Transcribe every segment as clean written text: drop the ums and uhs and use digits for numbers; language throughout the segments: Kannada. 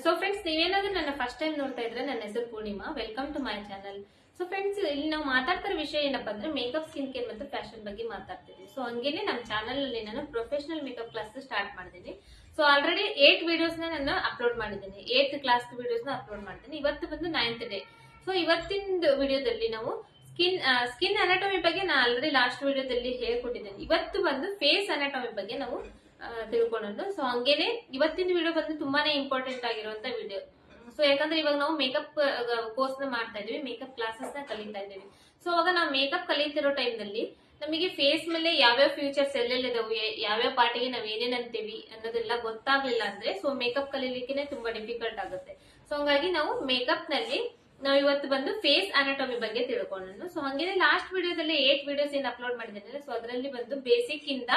ಸೊ ಫ್ರೆಂಡ್ಸ್, ನೀವೇನಾದ್ರೂ ನನ್ನ ಫಸ್ಟ್ ಟೈಮ್ ನೋಡ್ತಾ ಇದ್ರೆ ನನ್ನ ಹೆಸರು Poornima. Welcome to my channel. So friends, ಇಲ್ಲಿ ನಾವು ಮಾತಾಡ್ತಿರೋ ವಿಷಯ ಏನಪ್ಪಾ ಅಂದ್ರೆ ಮೇಕಪ್, ಸ್ಕಿನ್ ಕೇರ್ ಮತ್ತು ಫ್ಯಾಷನ್ ಬಗ್ಗೆ ಮಾತಾಡ್ತಿದ್ವಿ. ಸೊ ಹಂಗೇನೆ ನಮ್ಮ ಚಾನಲ್ ಅಲ್ಲಿ ನಾನು ಪ್ರೊಫೆಷನಲ್ ಮೇಕಪ್ ಕ್ಲಾಸ್ ಸ್ಟಾರ್ಟ್ ಮಾಡಿದ್ದೀನಿ. ಸೊ ಆಲ್ರೆಡಿ 8 ವಿಡಿಯೋಸ್ ನಾನು ಅಪ್ಲೋಡ್ ಮಾಡಿದ್ದೀನಿ. 8 ಕ್ಲಾಸ್ ವಿಡಿಯೋಸ್ ಅಪ್ಲೋಡ್ ಮಾಡಿದ್ದೀನಿ. ಇವತ್ತು ಬಂದು 9th ಡೇ. ಸೊ ಇವತ್ತಿನ ವಿಡಿಯೋದಲ್ಲಿ ನಾವು ಸ್ಕಿನ್ ಅನಾಟಮಿ ಬಗ್ಗೆ ನಾನು ಆಲ್ರೆಡಿ ಲಾಸ್ಟ್ ವಿಡಿಯೋದಲ್ಲಿ ಹೇಳ್ಕೊಟ್ಟಿದ್ದೇನೆ. ಇವತ್ತು ಬಂದು ಫೇಸ್ ಅನಾಟಮಿ ಬಗ್ಗೆ ನಾವು ತಿಳ್ಕೊಂಡು. ಸೊ ಹಂಗೇನೆ ಇವತ್ತಿನ ವಿಡಿಯೋ ಬಂದು ತುಂಬಾನೇ ಇಂಪಾರ್ಟೆಂಟ್ ಆಗಿರುವಂತ ವಿಡಿಯೋ. ಸೊ ಯಾಕಂದ್ರೆ ಇವಾಗ ನಾವು ಮೇಕಪ್ ಕೋರ್ಸ್ ನ ಮಾಡ್ತಾ ಇದೀವಿ, ಮೇಕಪ್ ಕ್ಲಾಸಸ್ ನ ಕಲಿತಾ ಇದೀವಿ. ಸೊ ಅವಾಗ ನಾವು ಮೇಕಪ್ ಕಲಿತಿರೋ ಟೈಮ್ ನಲ್ಲಿ ನಮಗೆ ಫೇಸ್ ಮೇಲೆ ಯಾವ್ಯಾವ ಫ್ಯೂಚರ್ಸ್ ಎಲ್ಲೆಲ್ಲಿದಾವೆ, ಯಾವ್ಯಾವ ಪಾರ್ಟಿಗೆ ನಾವ್ ಏನೇನ್ ಅಂತೀವಿ ಅನ್ನೋದೆಲ್ಲ ಗೊತ್ತಾಗ್ಲಿಲ್ಲ ಅಂದ್ರೆ ಸೊ ಮೇಕಪ್ ಕಲೀಲಿಕ್ಕೆ ತುಂಬಾ ಡಿಫಿಕಲ್ಟ್ ಆಗುತ್ತೆ. ಸೊ ಹಂಗಾಗಿ ನಾವು ಮೇಕಪ್ ನಲ್ಲಿ ನಾವು ಇವತ್ತು ಬಂದು ಫೇಸ್ ಅನಾಟಮಿ ಬಗ್ಗೆ ತಿಳ್ಕೊಂಡು. ಸೊ ಹಂಗೇನೆ ಲಾಸ್ಟ್ ವಿಡಿಯೋದಲ್ಲಿ 8 ವಿಡಿಯೋಸ್ ಏನ್ ಅಪ್ಲೋಡ್ ಮಾಡಿದ್ದೇನೆ. ಸೊ ಅದರಲ್ಲಿ ಬಂದು ಬೇಸಿಕ್ ಇಂದ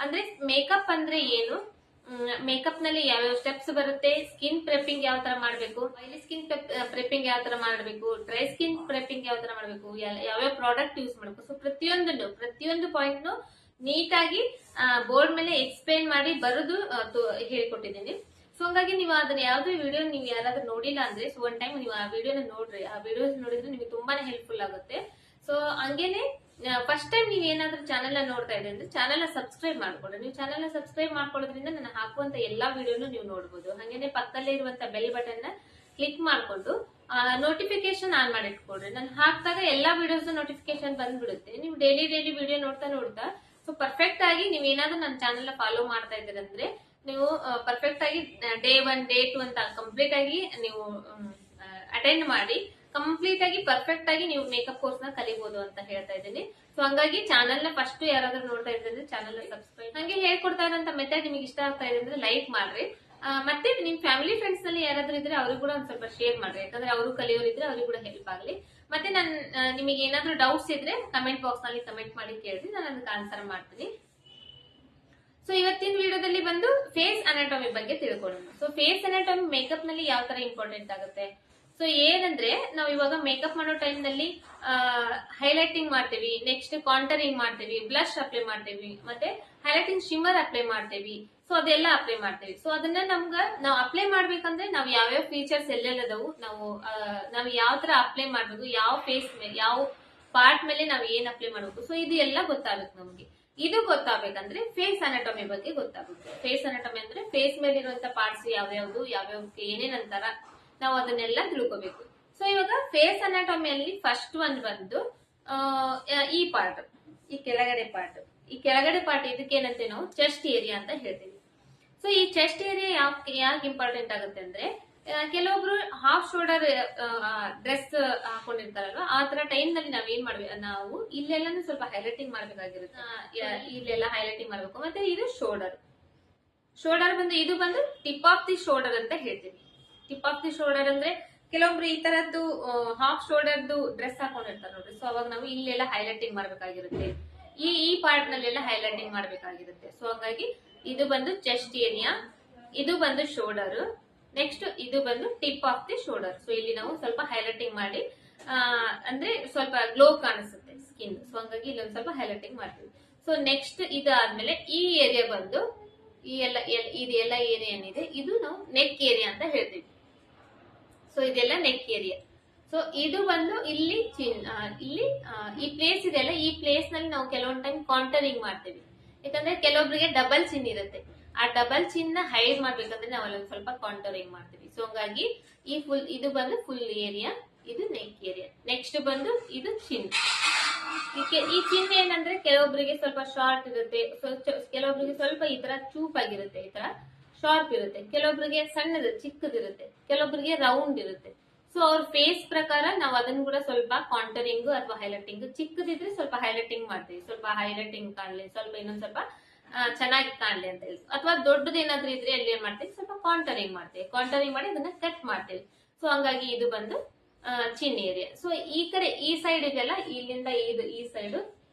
ಅಂದ್ರೆ ಮೇಕಪ್ ಅಂದ್ರೆ ಏನು, ಮೇಕಪ್ ನಲ್ಲಿ ಯಾವ್ಯಾವ ಸ್ಟೆಪ್ಸ್ ಬರುತ್ತೆ, ಸ್ಕಿನ್ ಪ್ರೆಪಿಂಗ್ ಯಾವ ತರ ಮಾಡ್ಬೇಕು, ಆಯಿಲಿ ಸ್ಕಿನ್ ಪ್ರೆಪಿಂಗ್ ಯಾವ ತರ ಮಾಡ್ಬೇಕು, ಡ್ರೈ ಸ್ಕಿನ್ ಪ್ರೆಪಿಂಗ್ ಯಾವ ತರ ಮಾಡ್ಬೇಕು, ಯಾವ್ಯಾವ ಪ್ರಾಡಕ್ಟ್ ಯೂಸ್ ಮಾಡ್ಬೇಕು. ಸೊ ಪ್ರತಿಯೊಂದು ಪಾಯಿಂಟ್ ನೀಟಾಗಿ ಬೋರ್ಡ್ ಮೇಲೆ ಎಕ್ಸ್ಪ್ಲೈನ್ ಮಾಡಿ ಬರೆದು ಹೇಳ್ಕೊಟ್ಟಿದ್ದೀನಿ. ಸೊ ಹಂಗಾಗಿ ನೀವು ಅದನ್ನ ಯಾವ್ದು ವಿಡಿಯೋ ನೀವು ಯಾರಾದ್ರೂ ನೋಡಿಲ್ಲ ಅಂದ್ರೆ ಸೊ ಒನ್ ಟೈಮ್ ನೀವು ಆ ವಿಡಿಯೋನ ನೋಡ್ರಿ. ಆ ವಿಡಿಯೋಸ್ ನೋಡಿದ್ರೆ ನಿಮಗೆ ತುಂಬಾನೇ ಹೆಲ್ಪ್ಫುಲ್ ಆಗುತ್ತೆ. ಸೊ ಹಂಗೇನೆ ಫಸ್ಟ್ ಟೈಮ್ ನೀವು ಏನಾದ್ರೂ ಚಾನೆಲ್ ನೋಡ್ತಾ ಇದ್ರೆ ಅಂದ್ರೆ ಚಾನೆಲ್ ಸಬ್ಸ್ಕ್ರೈಬ್ ಮಾಡ್ಕೊಳ್ಳಿ. ನೀವು ಚಾನೆಲ್ ಸಬ್ಸ್ಕ್ರೈಬ್ ಮಾಡ್ಕೊಳ್ಳೋದ್ರಿಂದ ನಾನು ಹಾಕುವಂತ ಎಲ್ಲಾ ವಿಡಿಯೋನು ನೀವು ನೋಡಬಹುದು. ಹಾಗೇನೆ ಪಕ್ಕದಲ್ಲೇ ಇರುವಂತ ಬೆಲ್ ಬಟನ್ ನ ಕ್ಲಿಕ್ ಮಾಡ್ಕೊಂಡು ನೋಟಿಫಿಕೇಶನ್ ಆನ್ ಮಾಡಿ ಇಟ್ಕೊಡ್ರಿ. ನಾನು ಹಾಕಿದಾಗ ಎಲ್ಲಾ ವಿಡಿಯೋಸ್ ನೋಟಿಫಿಕೇಶನ್ ಬಂದ್ಬಿಡುತ್ತೆ. ನೀವು ಡೈಲಿ ವಿಡಿಯೋ ನೋಡ್ತಾ ಸೊ ಪರ್ಫೆಕ್ಟ್ ಆಗಿ ನೀವು ಏನಾದ್ರೂ ನನ್ನ ಚಾನೆಲ್ ಫಾಲೋ ಮಾಡ್ತಾ ಇದ್ದೀರಂದ್ರೆ ನೀವು ಪರ್ಫೆಕ್ಟ್ ಆಗಿ ಡೇ 1 ಡೇ 2 ಅಂತ ಕಂಪ್ಲೀಟ್ ಆಗಿ ನೀವು ಅಟೆಂಡ್ ಮಾಡಿ ಕಂಪ್ಲೀಟ್ ಆಗಿ ಪರ್ಫೆಕ್ಟ್ ಆಗಿ ನೀವು ಮೇಕಪ್ ಕೋರ್ಸ್ ನ ಕಲಿಬಹುದು ಅಂತ ಹೇಳ್ತಾ ಇದ್ದೀನಿ. ಸೊ ಹಂಗಾಗಿ ಚಾನಲ್ ನ ಫಸ್ಟ್ ಯಾರಾದ್ರೂ ನೋಡ್ತಾ ಇದ್ರೆ ಚಾನಲ್ ಸಬ್ಸ್ಕ್ರೈಬ್. ಹಂಗೆ ಹೇಳ್ಕೊಡ್ತಾ ಇರೋಂತ ಮೆಥಡ್ ನಿಮಗೆ ಇಷ್ಟ ಆಗ್ತಾ ಇದೆ ಅಂದ್ರೆ ಲೈಕ್ ಮಾಡ್ರಿ. ಮತ್ತೆ ನಿಮ್ ಫ್ಯಾಮಿಲಿ ಫ್ರೆಂಡ್ಸ್ ನಲ್ಲಿ ಯಾರಾದ್ರೂ ಇದ್ರೆ ಅವ್ರಿಗೆ ಕೂಡ ಒಂದ್ ಸ್ವಲ್ಪ ಶೇರ್ ಮಾಡ್ರಿ. ಯಾಕಂದ್ರೆ ಅವರು ಕಲಿಯೋರಿದ್ರೆ ಅವ್ರಿಗೆ ಕೂಡ ಹೆಲ್ಪ್ ಆಗ್ಲಿ. ಮತ್ತೆ ನಿಮಗೆ ಏನಾದ್ರೂ ಡೌಟ್ಸ್ ಇದ್ರೆ ಕಮೆಂಟ್ ಬಾಕ್ಸ್ ನಲ್ಲಿ ಕಮೆಂಟ್ ಮಾಡಿ ಕೇಳ್ರಿ, ನಾನು ಅದಕ್ಕೆ ಆನ್ಸರ್ ಮಾಡ್ತೀನಿ. ಸೊ ಇವತ್ತಿನ ವಿಡಿಯೋದಲ್ಲಿ ಬಂದು ಫೇಸ್ ಅನಾಟಮಿ ಬಗ್ಗೆ ತಿಳ್ಕೊಳ್ಳೋಣ. ಸೊ ಫೇಸ್ ಅನಾಟಮಿ ಮೇಕಪ್ ನಲ್ಲಿ ಯಾವ ತರ ಇಂಪಾರ್ಟೆಂಟ್ ಆಗುತ್ತೆ. ಸೊ ಏನಂದ್ರೆ ನಾವು ಇವಾಗ ಮೇಕಪ್ ಮಾಡೋ ಟೈಮ್ ನಲ್ಲಿ ಹೈಲೈಟಿಂಗ್ ಮಾಡ್ತೀವಿ, ನೆಕ್ಸ್ಟ್ ಕಾಂಟರಿಂಗ್ ಮಾಡ್ತೀವಿ, ಬ್ಲಶ್ ಅಪ್ಲೈ ಮಾಡ್ತೀವಿ, ಮತ್ತೆ ಹೈಲೈಟಿಂಗ್ ಶಿಮ್ಮರ್ ಅಪ್ಲೈ ಮಾಡ್ತೀವಿ. ಸೊ ಅದೆಲ್ಲ ಅಪ್ಲೈ ಮಾಡ್ತೀವಿ. ಸೊ ಅದನ್ನ ನಾವು ಅಪ್ಲೈ ಮಾಡ್ಬೇಕಂದ್ರೆ ನಾವು ಯಾವ್ಯಾವ ಫೀಚರ್ಸ್ ಎಲ್ಲೆಲ್ಲದವು, ನಾವು ಯಾವ ತರ ಅಪ್ಲೈ ಮಾಡ್ಬೇಕು, ಯಾವ ಫೇಸ್ ಮೇಲೆ ಯಾವ ಪಾರ್ಟ್ ಮೇಲೆ ನಾವು ಏನ್ ಅಪ್ಲೈ ಮಾಡ್ಬೇಕು. ಸೊ ಇದು ಎಲ್ಲ ಗೊತ್ತಾಗುತ್ತೆ ನಮ್ಗೆ. ಇದು ಗೊತ್ತಾಗಬೇಕಂದ್ರೆ ಫೇಸ್ ಅನಾಟಮಿ ಬಗ್ಗೆ ಗೊತ್ತಾಗುತ್ತೆ. ಫೇಸ್ ಅನಾಟಮಿ ಅಂದ್ರೆ ಫೇಸ್ ಮೇಲೆ ಇರುವಂತ ಪಾರ್ಟ್ಸ್ ಯಾವ್ಯಾವ್ದಕ್ಕೆ ಏನೇನ್ ಅಂತಾರ ನಾವು ಅದನ್ನೆಲ್ಲ ತಿಳ್ಕೋಬೇಕು. ಸೊ ಇವಾಗ ಫೇಸ್ ಅನಾಟಮಿಯಲ್ಲಿ ಫಸ್ಟ್ ಒನ್ ಬಂದು ಈ ಪಾರ್ಟ್, ಈ ಕೆಳಗಡೆ ಪಾರ್ಟ್ ಇದಕ್ಕೆ ಏನಂತೆ ನಾವು ಚೆಸ್ಟ್ ಏರಿಯಾ ಅಂತ ಹೇಳ್ತೀವಿ. ಸೊ ಈ ಚೆಸ್ಟ್ ಏರಿಯಾ ಯಾಕೆ ಇಂಪಾರ್ಟೆಂಟ್ ಆಗುತ್ತೆ ಅಂದ್ರೆ ಕೆಲವೊಬ್ರು ಹಾಫ್ ಶೋಲ್ಡರ್ ಡ್ರೆಸ್ ಹಾಕೊಂಡಿರ್ತಾರಲ್ವಾ, ಆ ತರ ಟೈಮ್ ನಲ್ಲಿ ನಾವೇನ್ ಮಾಡ್ಬೇಕು, ನಾವು ಇಲ್ಲೆಲ್ಲಾನು ಸ್ವಲ್ಪ ಹೈಲೈಟಿಂಗ್ ಮಾಡ್ಬೇಕಾಗಿರುತ್ತೆ. ಇಲ್ಲೆಲ್ಲ ಹೈಲೈಟಿಂಗ್ ಮಾಡ್ಬೇಕು. ಮತ್ತೆ ಇದು ಶೋಲ್ಡರ್ ಬಂದು ಇದು ಬಂದು ಟಿಪ್ ಆಫ್ ದಿ ಶೋಲ್ಡರ್ ಅಂತ ಹೇಳ್ತೀವಿ. ಟಿಪ್ ಆಫ್ ದಿ ಶೋಲ್ಡರ್ ಅಂದ್ರೆ ಕೆಲವೊಬ್ರು ಈ ತರದ್ದು ಹಾಫ್ ಶೋಲ್ಡರ್ದು ಡ್ರೆಸ್ ಹಾಕೊಂಡಿರ್ತಾರೆ ನೋಡ್ರಿ. ಸೊ ಅವಾಗ ನಾವು ಇಲ್ಲೆಲ್ಲ ಹೈಲೈಟಿಂಗ್ ಮಾಡ್ಬೇಕಾಗಿರುತ್ತೆ, ಈ ಪಾರ್ಟ್ ನಲ್ಲೆಲ್ಲ ಹೈಲೈಟಿಂಗ್ ಮಾಡ್ಬೇಕಾಗಿರುತ್ತೆ. ಸೊ ಹಾಗಾಗಿ ಇದು ಬಂದು ಚೆಸ್ಟ್ ಏರಿಯಾ, ಇದು ಬಂದು ಶೋಲ್ಡರ್, ನೆಕ್ಸ್ಟ್ ಇದು ಬಂದು tip of the shoulder. So ಇಲ್ಲಿ ನಾವು ಸ್ವಲ್ಪ ಹೈಲೈಟಿಂಗ್ ಮಾಡಿ ಅಂದ್ರೆ ಸ್ವಲ್ಪ ಗ್ಲೋ ಕಾಣಿಸುತ್ತೆ ಸ್ಕಿನ್. ಸೊ ಹಂಗಾಗಿ ಇಲ್ಲೊಂದು ಸ್ವಲ್ಪ ಹೈಲೈಟಿಂಗ್ ಮಾಡ್ತೀವಿ. ಸೊ ನೆಕ್ಸ್ಟ್ ಇದಾದ್ಮೇಲೆ ಈ ಏರಿಯಾ ಬಂದು ಇದೆಲ್ಲ ಏರಿಯಾ ಏನಿದೆ ಇದು ನಾವು ನೆಕ್ ಏರಿಯಾ ಅಂತ ಹೇಳ್ತೀವಿ. ಸೊ ಇದೆಲ್ಲ ನೆಕ್ ಏರಿಯಾ. ಸೊ ಇದು ಬಂದು ಇಲ್ಲಿ ಈ ಪ್ಲೇಸ್ ಇದೆಲ್ಲ, ಈ ಪ್ಲೇಸ್ ನಲ್ಲಿ ನಾವು ಕೆಲವೊಂದ್ ಟೈಮ್ ಕಾಂಟರಿಂಗ್ ಮಾಡ್ತೀವಿ. ಯಾಕಂದ್ರೆ ಕೆಲವೊಬ್ಬರಿಗೆ ಡಬಲ್ ಚಿನ್ ಇರುತ್ತೆ. ಆ ಡಬಲ್ ಚಿನ್ ನ ಹೈಡ್ ಮಾಡ್ಬೇಕಂದ್ರೆ ನಾವು ಅಲ್ಲೊಂದ್ ಸ್ವಲ್ಪ ಕಾಂಟರಿಂಗ್ ಮಾಡ್ತೀವಿ. ಸೊ ಹಂಗಾಗಿ ಇದು ಬಂದು ಫುಲ್ ಏರಿಯಾ, ಇದು ನೆಕ್ ಏರಿಯಾ. ನೆಕ್ಸ್ಟ್ ಬಂದು ಇದು ಚಿನ್. ಈ ಚಿನ್ ಏನಂದ್ರೆ ಕೆಲವೊಬ್ಬರಿಗೆ ಸ್ವಲ್ಪ ಶಾರ್ಟ್ ಇರುತ್ತೆ, ಕೆಲವೊಬ್ಬರಿಗೆ ಸ್ವಲ್ಪ ಈ ತರ ಚೂಪ್ ಆಗಿರುತ್ತೆ, ಈ ತರ ಶಾರ್ಪ್ ಇರುತ್ತೆ, ಕೆಲವೊಬ್ಬರಿಗೆ ಸಣ್ಣದು ಚಿಕ್ಕದಿರುತ್ತೆ, ಕೆಲವೊಬ್ಬರಿಗೆ ರೌಂಡ್ ಇರುತ್ತೆ. ಸೊ ಅವ್ರ ಫೇಸ್ ಪ್ರಕಾರ ನಾವು ಅದನ್ನು ಕೂಡ ಸ್ವಲ್ಪ ಕಾಂಟರಿಂಗ್ ಅಥವಾ ಹೈಲೈಟಿಂಗ್, ಚಿಕ್ಕದಿದ್ರೆ ಸ್ವಲ್ಪ ಹೈಲೈಟಿಂಗ್ ಮಾಡ್ತೀವಿ, ಸ್ವಲ್ಪ ಹೈಲೈಟಿಂಗ್ ಕಾಣ್ಲಿ, ಸ್ವಲ್ಪ ಇನ್ನೊಂದ್ ಸ್ವಲ್ಪ ಚೆನ್ನಾಗಿ ಕಾಣ್ಲಿ ಅಂತ ಹೇಳಿ. ಅಥವಾ ದೊಡ್ಡದೇನಾದ್ರೂ ಇದ್ರೆ ಅಲ್ಲಿ ಏನ್ ಮಾಡ್ತೀವಿ, ಸ್ವಲ್ಪ ಕಾಂಟರಿಂಗ್ ಮಾಡ್ತೀವಿ. ಕಾಂಟರಿಂಗ್ ಮಾಡಿ ಅದನ್ನ ಕಟ್ ಮಾಡ್ತೀವಿ. ಸೊ ಹಂಗಾಗಿ ಇದು ಬಂದು ಚಿನ್ ಏರಿಯಾ. ಸೊ ಈ ಕಡೆ ಈ ಸೈಡ್ ಇದೆಲ್ಲ, ಇಲ್ಲಿಂದ ಈ ಸೈಡ್,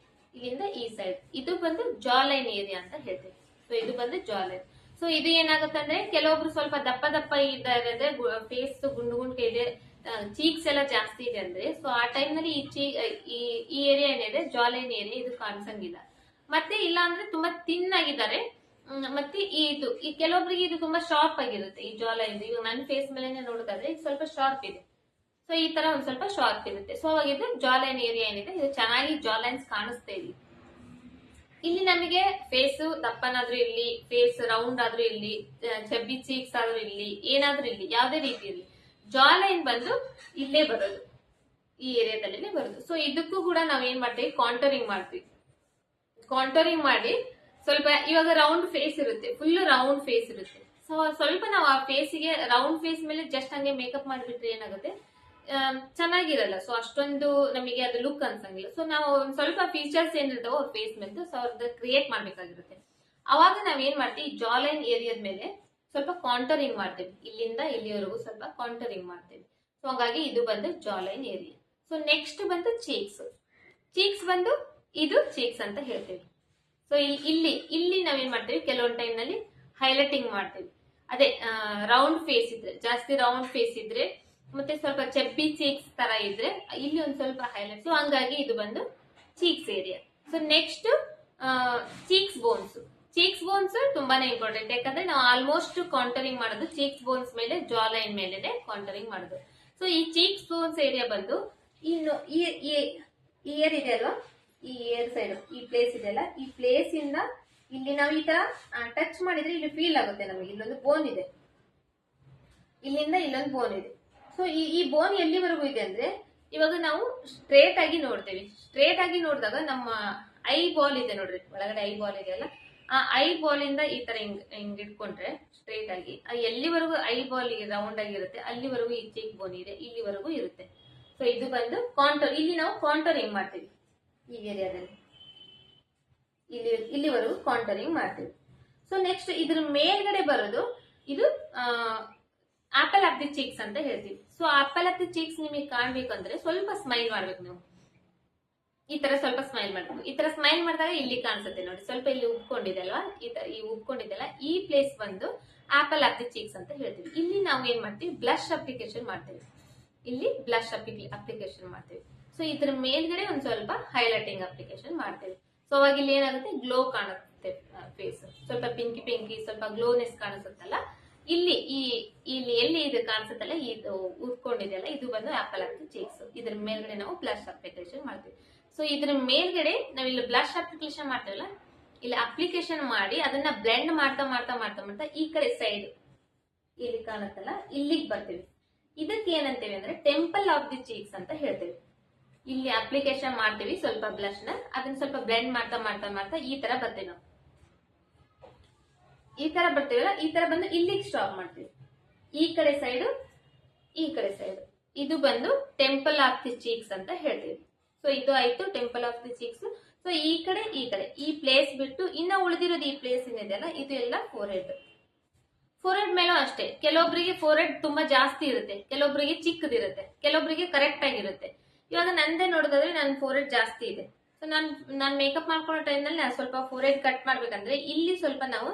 ಇಲ್ಲಿಂದ ಈ ಸೈಡ್, ಇದು ಬಂದು ಜಾ ಲೈನ್ ಏರಿಯಾ ಅಂತ ಹೇಳ್ತೀವಿ. ಸೊ ಇದು ಬಂದು ಜಾ ಲೈನ್. ಸೊ ಇದು ಏನಾಗುತ್ತೆ ಅಂದ್ರೆ ಕೆಲವೊಬ್ರು ಸ್ವಲ್ಪ ದಪ್ಪ ಇದ್ದಾರೆ, ಫೇಸ್ ಗುಂಡು ಇದೆ, ಚೀಕ್ಸ್ ಎಲ್ಲ ಜಾಸ್ತಿ ಇದೆ ಅಂದ್ರೆ ಸೊ ಆ ಟೈಮ್ ನಲ್ಲಿ ಈ ಏರಿಯಾ ಏನಿದೆ ಜಾ ಲೈನ್ ಏರಿಯಾ ಇದು ಕಾಣಿಸಂಗಿಲ್ಲ. ಮತ್ತೆ ಇಲ್ಲ ಅಂದ್ರೆ ತುಂಬಾ ತಿನ್ ಆಗಿದ್ದಾರೆ, ಮತ್ತೆ ಈ ಕೆಲವೊಬ್ಬರಿಗೆ ಇದು ತುಂಬಾ ಶಾರ್ಪ್ ಆಗಿರುತ್ತೆ ಈ ಜಾಲ ಇದು. ಇವಾಗ ನನ್ನ ಫೇಸ್ ಮೇಲೆ ನೋಡೋದಾದ್ರೆ ಇದು ಸ್ವಲ್ಪ ಶಾರ್ಪ್ ಇದೆ. ಸೊ ಈ ತರ ಒಂದ್ ಸ್ವಲ್ಪ ಶಾರ್ಪ್ ಇರುತ್ತೆ. ಸೊ ಅವಾಗ ಇದು ಜಾ ಲೈನ್ ಏರಿಯಾ ಏನಿದೆ ಇದು ಚೆನ್ನಾಗಿ ಜಾ ಲೈನ್ಸ್ ಕಾಣಿಸ್ತಾ ಇದೆ. ಇಲ್ಲಿ ನಮಗೆ ಫೇಸ್ ದಪ್ಪನಾದ್ರೂ ಇರ್ಲಿ, ಫೇಸ್ ರೌಂಡ್ ಆದ್ರೂ ಇರ್ಲಿ, ಚಬ್ಬಿ ಚೀಕ್ಸ್ ಆದ್ರೂ ಇರ್ಲಿ, ಏನಾದ್ರೂ ಇರ್ಲಿ, ಯಾವ್ದೇ ರೀತಿ ಇರ್ಲಿ, ಜಾ ಲೈನ್ ಬಂದು ಇಲ್ಲೇ ಬರೋದು, ಈ ಏರಿಯಾದಲ್ಲೇ ಬರೋದು. ಸೊ ಇದಕ್ಕೂ ಕೂಡ ನಾವ್ ಏನ್ ಮಾಡ್ತೀವಿ, ಕಾಂಟರಿಂಗ್ ಮಾಡ್ತೀವಿ. ಕಾಂಟರಿಂಗ್ ಮಾಡಿ ಸ್ವಲ್ಪ ಇವಾಗ ರೌಂಡ್ ಫೇಸ್ ಇರುತ್ತೆ, ಫುಲ್ ರೌಂಡ್ ಫೇಸ್ ಇರುತ್ತೆ. ಸೊ ಸ್ವಲ್ಪ ನಾವು ಆ ಫೇಸಿಗೆ ರೌಂಡ್ ಫೇಸ್ ಮೇಲೆ ಜಸ್ಟ್ ಹಂಗೆ ಮೇಕಪ್ ಮಾಡಿಬಿಟ್ರೆ ಏನಾಗುತ್ತೆ, ಚೆನ್ನಾಗಿರಲ್ಲ. ಸೊ ಅಷ್ಟೊಂದು ನಮಗೆ ಅದು ಲುಕ್ ಅನ್ಸಂಗಿಲ್ಲ. ಸೊ ನಾವು ಒಂದ್ ಸ್ವಲ್ಪ ಫೀಚರ್ಸ್ ಏನಿರ್ತಾವೋ ಅವ್ರ ಫೇಸ್ ಮೇಲೆ ಸೊ ಅವ್ರದ್ದು ಕ್ರಿಯೇಟ್ ಮಾಡ್ಬೇಕಾಗಿರುತ್ತೆ. ಅವಾಗ ನಾವ್ ಏನ್ ಮಾಡ್ತೀವಿ, ಜಾ ಲೈನ್ ಏರಿಯಾದ ಮೇಲೆ ಸ್ವಲ್ಪ ಕಾಂಟರಿಂಗ್ ಮಾಡ್ತೀವಿ. ಇಲ್ಲಿಂದ ಇಲ್ಲಿವರೆಗೂ ಸ್ವಲ್ಪ ಕಾಂಟರಿಂಗ್ ಮಾಡ್ತೀವಿ. ಸೊ ಹಾಗಾಗಿ ಇದು ಬಂದು ಜಾ ಲೈನ್ ಏರಿಯಾ. ಸೊ ನೆಕ್ಸ್ಟ್ ಬಂದು ಚೀಕ್ಸ್. ಚೀಕ್ಸ್ ಬಂದು ಇದು ಚೀಕ್ಸ್ ಅಂತ ಹೇಳ್ತೀವಿ. ಸೊ ಇಲ್ಲಿ ನಾವೇನ್ ಮಾಡ್ತೀವಿ, ಕೆಲವೊಂದು ಟೈಮ್ ನಲ್ಲಿ ಹೈಲೈಟಿಂಗ್ ಮಾಡ್ತೀವಿ. ಅದೇ ರೌಂಡ್ ಫೇಸ್ ಇದ್ರೆ, ಜಾಸ್ತಿ ರೌಂಡ್ ಫೇಸ್ ಇದ್ರೆ, ಮತ್ತೆ ಸ್ವಲ್ಪ ಚಬ್ಬಿ ಚೀಕ್ಸ್ ತರ ಇದ್ರೆ ಇಲ್ಲಿ ಒಂದ್ ಸ್ವಲ್ಪ ಹೈಲೈಟ್. ಸೊ ಹಂಗಾಗಿ ಇದು ಬಂದು cheeks area. So next cheeks bones. Cheeks bones ತುಂಬಾನೇ ಇಂಪಾರ್ಟೆಂಟ್. ಯಾಕಂದ್ರೆ ನಾವು ಆಲ್ಮೋಸ್ಟ್ ಕಾಂಟರಿಂಗ್ ಮಾಡೋದು ಚೀಕ್ಸ್ ಬೋನ್ಸ್ ಮೇಲೆ, ಜಾ ಲೈನ್ ಮೇಲೆ ಕಾಂಟರಿಂಗ್ ಮಾಡೋದು. ಸೊ ಈ ಚೀಕ್ಸ್ ಬೋನ್ಸ್ ಏರಿಯಾ ಬಂದು ಇನ್ನು ಈ ಇಯರ್ ಇದೆ ಅಲ್ವಾ, ಈ ಇಯರ್ ಸೈಡ್ ಈ ಪ್ಲೇಸ್ ಇದೆಯಲ್ಲ, ಈ ಪ್ಲೇಸ್ ಇಂದ ಇಲ್ಲಿ ನಾವು ಈ ತರ ಟಚ್ ಮಾಡಿದ್ರೆ ಇಲ್ಲಿ ಫೀಲ್ ಆಗುತ್ತೆ ನಮಗೆ. ಇಲ್ಲೊಂದು ಬೋನ್ ಇದೆ, ಇಲ್ಲಿಂದ ಇಲ್ಲೊಂದು ಬೋನ್ ಇದೆ. ಸೊ ಈ ಬೋನ್ ಎಲ್ಲಿವರೆಗೂ ಇದೆ ಅಂದ್ರೆ, ಇವಾಗ ನಾವು ಸ್ಟ್ರೇಟ್ ಆಗಿ ನೋಡ್ತೇವೆ. ಸ್ಟ್ರೇಟ್ ಆಗಿ ನೋಡಿದಾಗ ನಮ್ಮ ಐ ಬಾಲ್ ಇದೆ ನೋಡ್ರಿ, ಒಳಗಡೆ ಐ ಬಾಲ್ ಇದೆಯಲ್ಲ, ಆ ಐ ಬಾಲ್ ಇಂದ ಈ ತರ ಹಿಂಗ್ ಇಟ್ಕೊಂಡ್ರೆ ಸ್ಟ್ರೇಟ್ ಆಗಿ ಎಲ್ಲಿವರೆಗೂ ಐ ಬಾಲ್ ರೌಂಡ್ ಆಗಿರುತ್ತೆ ಅಲ್ಲಿವರೆಗೂ ಈ ಚೀಕ್ ಬೋನ್ ಇದೆ, ಇಲ್ಲಿವರೆಗೂ ಇರುತ್ತೆ. ಸೊ ಇದು ಬಂದು ಕಾಂಟೋರ್. ಇಲ್ಲಿ ನಾವು ಕಾಂಟೋರಿಂಗ್ ಮಾಡ್ತೀವಿ ಈ ಏರಿಯಾದಲ್ಲಿ, ಇಲ್ಲಿವರೆಗೂ ಕಾಂಟರಿಂಗ್ ಮಾಡ್ತೀವಿ. ಸೊ ನೆಕ್ಸ್ಟ್ ಇದ್ರ ಮೇಲ್ಗಡೆ ಬರೋದು ಇದು ಆಪಲ್ ಆಫ್ ದಿ ಚೀಕ್ಸ್ ಅಂತ ಹೇಳ್ತೀವಿ. So apple of the cheeks ನಿಮಗೆ ಕಾಣ್ಬೇಕಂದ್ರೆ ಸ್ವಲ್ಪ ಸ್ಮೈಲ್ ಮಾಡ್ಬೇಕು ನೀವು. ಈ ತರ ಸ್ವಲ್ಪ ಸ್ಮೈಲ್ ಮಾಡ್ಬೇಕು. ಈ ತರ ಸ್ಮೈಲ್ ಮಾಡಿದಾಗ ಇಲ್ಲಿ ಕಾಣಿಸುತ್ತೆ ನೋಡಿ, ಸ್ವಲ್ಪ ಇಲ್ಲಿ ಉಬ್ಕೊಂಡಿದೆ ಅಲ್ವಾ, ಈ ಉಬ್ಕೊಂಡಿದೆಲ್ಲ ಈ ಪ್ಲೇಸ್ ಬಂದು ಆಪಲ್ ಆಫ್ ದಿ ಚೀಕ್ಸ್ ಅಂತ ಹೇಳ್ತೀವಿ. ಇಲ್ಲಿ ನಾವು ಏನ್ ಮಾಡ್ತೀವಿ, ಬ್ಲಶ್ ಅಪ್ಲಿಕೇಶನ್ ಮಾಡ್ತೀವಿ. ಇಲ್ಲಿ ಬ್ಲಶ್ ಅಪ್ಲಿಕೇಶನ್ ಮಾಡ್ತೀವಿ. ಸೊ ಇದ್ರ ಮೇಲ್ಗಡೆ ಒಂದ್ ಸ್ವಲ್ಪ ಹೈಲೈಟಿಂಗ್ ಅಪ್ಲಿಕೇಶನ್ ಮಾಡ್ತೀವಿ. ಸೊ ಅವಾಗ ಇಲ್ಲಿ ಏನಾಗುತ್ತೆ, ಗ್ಲೋ ಕಾಣುತ್ತೆ ಫೇಸ್, ಸ್ವಲ್ಪ ಪಿಂಕಿ ಸ್ವಲ್ಪ ಗ್ಲೋನೆಸ್ ಕಾಣಿಸುತ್ತಲ್ಲ. ಇಲ್ಲಿ ಎಲ್ಲಿ ಇದು ಕಾಣಿಸುತ್ತಲ್ಲ, ಇದು ಉದ್ಕೊಂಡಿದೆಯಲ್ಲ, ಇದು ಬಂದು ಆಪಲ್ ಆಫ್ ದಿ ಚೀಕ್ಸ್. ಇದ್ರ ಮೇಲ್ಗಡೆ ನಾವು ಬ್ಲಶ್ ಅಪ್ಲಿಕೇಶನ್ ಮಾಡ್ತೀವಿ. ಸೊ ಇದ್ರ ಮೇಲ್ಗಡೆ ನಾವ್ ಇಲ್ಲಿ ಬ್ಲಶ್ ಅಪ್ಲಿಕೇಶನ್ ಮಾಡ್ತೀವಲ್ಲ, ಇಲ್ಲಿ ಅಪ್ಲಿಕೇಶನ್ ಮಾಡಿ ಅದನ್ನ ಬ್ಲೆಂಡ್ ಮಾಡ್ತಾ ಈ ಕಡೆ ಸೈಡ್ ಇಲ್ಲಿ ಕಾಣುತ್ತಲ್ಲ, ಇಲ್ಲಿಗೆ ಬರ್ತೀವಿ. ಇದಕ್ಕೆ ಏನಂತೇವೆ ಅಂದ್ರೆ ಟೆಂಪಲ್ ಆಫ್ ದಿ ಚೀಕ್ಸ್ ಅಂತ ಹೇಳ್ತೇವೆ. ಇಲ್ಲಿ ಅಪ್ಲಿಕೇಶನ್ ಮಾಡ್ತೀವಿ ಸ್ವಲ್ಪ ಬ್ಲಶ್ ನ, ಅದನ್ನ ಸ್ವಲ್ಪ ಬ್ಲೆಂಡ್ ಮಾಡ್ತಾ ಈ ತರ ಬರ್ತೀವಿ ನಾವು. ಈ ತರ ಬರ್ತೀವಲ್ಲ, ಈ ತರ ಬಂದು ಇಲ್ಲಿಗೆ ಸ್ಟಾಪ್ ಮಾಡ್ತೀವಿ. ಈ ಕಡೆ ಸೈಡ್ ಇದು ಬಂದು ಟೆಂಪಲ್ ಆಫ್ ದಿ ಚೀಕ್ಸ್ ಅಂತ ಹೇಳ್ತೀವಿ. ಸೊ ಇದು ಆಯ್ತು temple of the cheeks. So ಈ ಕಡೆ ಈ ಪ್ಲೇಸ್ ಬಿಟ್ಟು ಇನ್ನ ಉಳಿದಿರೋದು ಈ ಪ್ಲೇಸ್ ಏನಿದೆಯಲ್ಲ, ಇದು ಎಲ್ಲ ಫೋರ್ಹೆಡ್ ಮೇಲೂ ಅಷ್ಟೇ. ಕೆಲವೊಬ್ಬರಿಗೆ ಫೋರ್ಹೆಡ್ ತುಂಬಾ ಜಾಸ್ತಿ ಇರುತ್ತೆ, ಕೆಲವೊಬ್ಬರಿಗೆ ಚಿಕ್ಕದಿರುತ್ತೆ, ಕೆಲವೊಬ್ಬರಿಗೆ ಕರೆಕ್ಟ್ ಆಗಿರುತ್ತೆ. ಇವಾಗ ನಂದೇ ನೋಡೋದಾದ್ರೆ ನನ್ನ ಫೋರ್ಹೆಡ್ ಜಾಸ್ತಿ ಇದೆ. ಸೊ ನಾನು ಮೇಕಪ್ ಮಾಡ್ಕೊಳ್ಳೋ ಟೈಮ್ ನಲ್ಲಿ ಸ್ವಲ್ಪ ಫೋರ್ಹೆಡ್ ಕಟ್ ಮಾಡ್ಬೇಕಂದ್ರೆ ಇಲ್ಲಿ ಸ್ವಲ್ಪ ನಾವು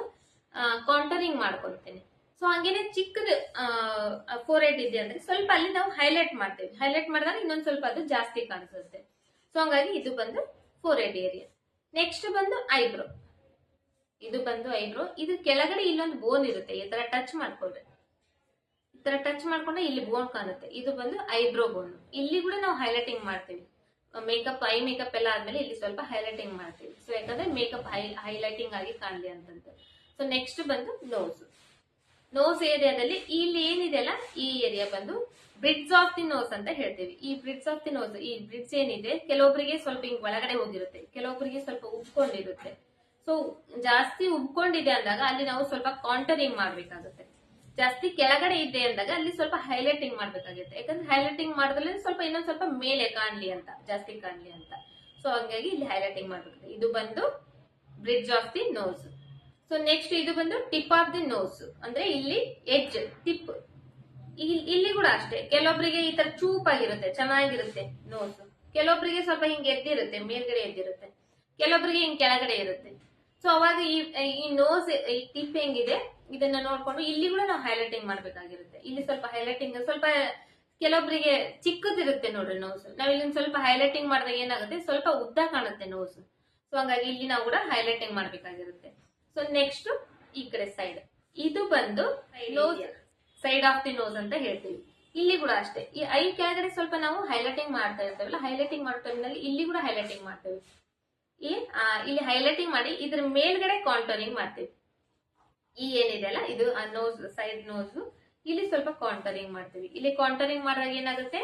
ಕಾಂಟರಿಂಗ್ ಮಾಡ್ಕೊಳ್ತೇನೆ. ಸೊ ಹಂಗೇನೆ ಚಿಕ್ಕದ ಫೋರ್ಹೆಡ್ ಇದೆ ಅಂದ್ರೆ ಸ್ವಲ್ಪ ಅಲ್ಲಿ ನಾವು ಹೈಲೈಟ್ ಮಾಡ್ತೇವೆ. ಹೈಲೈಟ್ ಮಾಡಿದಾಗ ಇನ್ನೊಂದ್ ಸ್ವಲ್ಪ ಅದು ಜಾಸ್ತಿ ಕಾಣಿಸುತ್ತೆ. ಸೊ ಹಂಗಾಗಿ ಇದು ಬಂದು ಫೋರ್ಹೆಡ್ ಏರಿಯಾ. ನೆಕ್ಸ್ಟ್ ಬಂದು ಐಬ್ರೋ. ಇದು ಬಂದು ಐಬ್ರೋ. ಇದು ಕೆಳಗಡೆ ಇಲ್ಲೊಂದು ಬೋನ್ ಇರುತ್ತೆ, ಈ ತರ ಟಚ್ ಮಾಡ್ಕೊಂಡ್ರೆ ಇಲ್ಲಿ ಬೋನ್ ಕಾಣುತ್ತೆ. ಇದು ಬಂದು ಐಬ್ರೋ ಬೋನ್. ಇಲ್ಲಿ ಕೂಡ ನಾವು ಹೈಲೈಟಿಂಗ್ ಮಾಡ್ತೀವಿ. ಐ ಮೇಕಪ್ ಎಲ್ಲ ಆದ್ಮೇಲೆ ಇಲ್ಲಿ ಸ್ವಲ್ಪ ಹೈಲೈಟಿಂಗ್ ಮಾಡ್ತೀವಿ. ಸೊ ಯಾಕಂದ್ರೆ ಮೇಕಪ್ ಹೈಲೈಟಿಂಗ್ ಆಗಿ ಕಾಣಲಿ ಅಂತಂತ. ಸೊ ನೆಕ್ಸ್ಟ್ ಬಂದು ನೋಸ್ ಏರಿಯಾದಲ್ಲಿ ಇಲ್ಲಿ ಏನಿದೆಯಲ್ಲ, ಈ ಏರಿಯಾ ಬಂದು ಬ್ರಿಡ್ಜ್ ಆಫ್ ದಿ ನೋಸ್ ಅಂತ ಹೇಳ್ತೀವಿ. ಈ ಬ್ರಿಡ್ಜ್ ಆಫ್ ದಿ ನೋಸ್, ಈ ಬ್ರಿಡ್ಜ್ ಏನಿದೆ ಕೆಲವೊಬ್ಬರಿಗೆ ಸ್ವಲ್ಪ ಹಿಂಗ್ ಒಳಗಡೆ ಹೋಗಿರುತ್ತೆ, ಕೆಲವೊಬ್ಬರಿಗೆ ಸ್ವಲ್ಪ ಉಬ್ಕೊಂಡಿರುತ್ತೆ. ಸೊ ಜಾಸ್ತಿ ಉಬ್ಕೊಂಡಿದೆ ಅಂದಾಗ ಅಲ್ಲಿ ನಾವು ಸ್ವಲ್ಪ ಕಾಂಟರಿಂಗ್ ಮಾಡ್ಬೇಕಾಗುತ್ತೆ. ಜಾಸ್ತಿ ಕೆಳಗಡೆ ಇದೆ ಅಂದಾಗ ಅಲ್ಲಿ ಸ್ವಲ್ಪ ಹೈಲೈಟಿಂಗ್ ಮಾಡ್ಬೇಕಾಗುತ್ತೆ. ಯಾಕಂದ್ರೆ ಹೈಲೈಟಿಂಗ್ ಮಾಡಿದ್ರೆ ಸ್ವಲ್ಪ ಇನ್ನೊಂದ್ ಸ್ವಲ್ಪ ಮೇಲೆ ಕಾಣ್ಲಿ ಅಂತ, ಜಾಸ್ತಿ ಕಾಣ್ಲಿ ಅಂತ. ಸೊ ಹಂಗಾಗಿ ಇಲ್ಲಿ ಹೈಲೈಟಿಂಗ್ ಮಾಡ್ಬೇಕಾಗುತ್ತೆ. ಇದು ಬಂದು bridge of the nose. So next ಇದು ಬಂದು ಟಿಪ್ ಆಫ್ ದಿ ನೋಸ್, ಅಂದ್ರೆ ಇಲ್ಲಿ ಎಡ್ಜ್ ಟಿಪ್. ಇಲ್ಲಿ ಕೂಡ ಅಷ್ಟೇ, ಕೆಲವೊಬ್ಬರಿಗೆ ಈ ತರ ಚೂಪ್ ಆಗಿರುತ್ತೆ, ಚೆನ್ನಾಗಿರುತ್ತೆ ನೋಸ್. ಕೆಲವೊಬ್ಬರಿಗೆ ಸ್ವಲ್ಪ ಹಿಂಗ್ ಎದ್ದಿರುತ್ತೆ, ಮೇಲ್ಗಡೆ ಎದ್ದಿರುತ್ತೆ, ಕೆಲವೊಬ್ಬರಿಗೆ ಹಿಂಗ್ ಕೆಳಗಡೆ ಇರುತ್ತೆ. ಸೊ ಅವಾಗ ಈ ನೋಸ್ ಈ ಟಿಪ್ ಹೆಂಗಿದೆ ಇದನ್ನ ನೋಡ್ಕೊಂಡು ಇಲ್ಲಿ ಕೂಡ ನಾವು ಹೈಲೈಟಿಂಗ್ ಮಾಡ್ಬೇಕಾಗಿರುತ್ತೆ. ಇಲ್ಲಿ ಸ್ವಲ್ಪ ಹೈಲೈಟಿಂಗ್, ಸ್ವಲ್ಪ ಕೆಲವೊಬ್ಬರಿಗೆ ಚಿಕ್ಕದಿರುತ್ತೆ ನೋಡ್ರಿ ನೋಸ್. ನಾವ್ ಇಲ್ಲಿ ಸ್ವಲ್ಪ ಹೈಲೈಟಿಂಗ್ ಮಾಡಿದಾಗ ಏನಾಗುತ್ತೆ, ಸ್ವಲ್ಪ ಉದ್ದ ಕಾಣುತ್ತೆ ನೋಸ್. ಸೊ ಹಂಗಾಗಿ ಇಲ್ಲಿ ನಾವು ಕೂಡ ಹೈಲೈಟಿಂಗ್ ಮಾಡ್ಬೇಕಾಗಿರುತ್ತೆ. ಸೊ ಸೊ ನೆಕ್ಸ್ಟ್ ಈ ಕಡೆ ಸೈಡ್, ಇದು ಬಂದು nose, side of the nose ಅಂತ ಹೇಳ್ತೀವಿ. ಇಲ್ಲಿ ಕೂಡ ಅಷ್ಟೇ, ಈ ಐ ಕೆಳಗಡೆ ಸ್ವಲ್ಪ ನಾವು ಹೈಲೈಟಿಂಗ್ ಮಾಡ್ತಾ ಇರ್ತೇವಲ್ಲ, ಹೈಲೈಟಿಂಗ್ ಮಾಡೋ ಟೈಮ್ನಲ್ಲಿ ಇಲ್ಲಿ ಕೂಡ ಹೈಲೈಟಿಂಗ್ ಮಾಡ್ತೇವೆ. ಇಲ್ಲಿ ಹೈಲೈಟಿಂಗ್ ಮಾಡಿ ಇದ್ರ ಮೇಲ್ಗಡೆ ಕಾಂಟೋರಿಂಗ್ ಮಾಡ್ತೀವಿ. ಈ ಏನಿದೆ ಅಲ್ಲ, ಇದು ನೋಸ್, ಸೈಡ್ ನೋಸ್, ಇಲ್ಲಿ ಸ್ವಲ್ಪ ಕಾಂಟೋರಿಂಗ್ ಮಾಡ್ತೀವಿ. ಇಲ್ಲಿ ಕಾಂಟೋರಿಂಗ್ ಮಾಡಿದಾಗ ಏನಾಗುತ್ತೆ,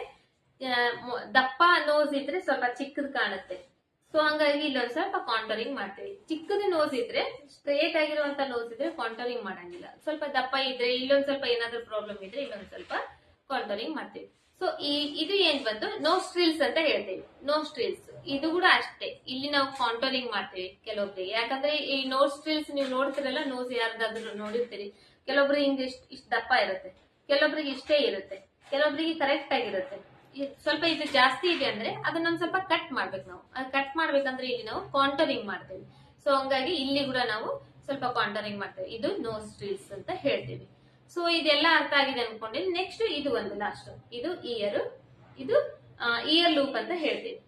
ದಪ್ಪ ನೋಸ್ ಇದ್ರೆ ಸ್ವಲ್ಪ ಚಿಕ್ಕದ್ ಕಾಣುತ್ತೆ. ಸೊ ಹಂಗಾಗಿ ಇಲ್ಲೊಂದ್ ಸ್ವಲ್ಪ ಕಾಂಟೋರಿಂಗ್ ಮಾಡ್ತೀವಿ. ಚಿಕ್ಕದ ನೋಸ್ ಇದ್ರೆ, ಸ್ಟ್ರೇಟ್ ಆಗಿರುವಂತ ನೋಸ್ ಇದ್ರೆ ಕಾಂಟೋರಿಂಗ್ ಮಾಡಂಗಿಲ್ಲ. ಸ್ವಲ್ಪ ದಪ್ಪ ಇದ್ರೆ, ಇಲ್ಲೊಂದ್ ಸ್ವಲ್ಪ ಏನಾದ್ರೂ ಪ್ರಾಬ್ಲಮ್ ಇದ್ರೆ ಇಲ್ಲೊಂದ್ ಸ್ವಲ್ಪ ಕಾಂಟೋರಿಂಗ್ ಮಾಡ್ತೀವಿ. ಸೊ ಇದು ಏನ್ ಬಂದು ನೋಸ್ಟ್ರಿಲ್ಸ್ ಅಂತ ಹೇಳ್ತೀವಿ. ನೋಸ್ಟ್ರಿಲ್ಸ್ ಇದು ಕೂಡ ಅಷ್ಟೇ, ಇಲ್ಲಿ ನಾವು ಕಾಂಟೋರಿಂಗ್ ಮಾಡ್ತೀವಿ ಕೆಲವೊಬ್ರಿಗೆ. ಯಾಕಂದ್ರೆ ಈ ನೋಸ್ಟ್ರಿಲ್ಸ್ ನೀವು ನೋಡ್ತಿರಲ್ಲ, ನೋಸ್ ಯಾರ್ದಾದ್ರು ನೋಡಿರ್ತೀರಿ, ಕೆಲವೊಬ್ರಿಗೆ ಹಿಂಗ್ ಇಷ್ಟ ದಪ್ಪ ಇರುತ್ತೆ, ಕೆಲವೊಬ್ರಿಗೆ ಇಷ್ಟೇ ಇರುತ್ತೆ, ಕೆಲವೊಬ್ರಿಗೆ ಕರೆಕ್ಟ್ ಆಗಿರುತ್ತೆ. ಸ್ವಲ್ಪ ಇದು ಜಾಸ್ತಿ ಇದೆ ಅಂದ್ರೆ ಅದನ್ನೊಂದ್ ಸ್ವಲ್ಪ ಕಟ್ ಮಾಡ್ಬೇಕು. ನಾವು ಕಟ್ ಮಾಡ್ಬೇಕಂದ್ರೆ ಇಲ್ಲಿ ನಾವು ಕಾಂಟೋರಿಂಗ್ ಮಾಡ್ತೇವೆ. ಸೊ ಹಂಗಾಗಿ ಇಲ್ಲಿ ಕೂಡ ನಾವು ಸ್ವಲ್ಪ ಕಾಂಟೋರಿಂಗ್ ಮಾಡ್ತೇವೆ. ಇದು ನೋಸ್ಟ್ರಿಲ್ಸ್ ಅಂತ ಹೇಳ್ತೀವಿ. ಸೊ ಇದೆಲ್ಲ ಅರ್ಥ ಆಗಿದೆ ಅನ್ಕೊಂಡಿನಿ. ನೆಕ್ಸ್ಟ್ ಇದು ಒಂದು ಲಾಸ್ಟ್, ಇದು ಇಯರ್, ಇದು ಇಯರ್ ಲೂಪ್ ಅಂತ ಹೇಳ್ತೀವಿ.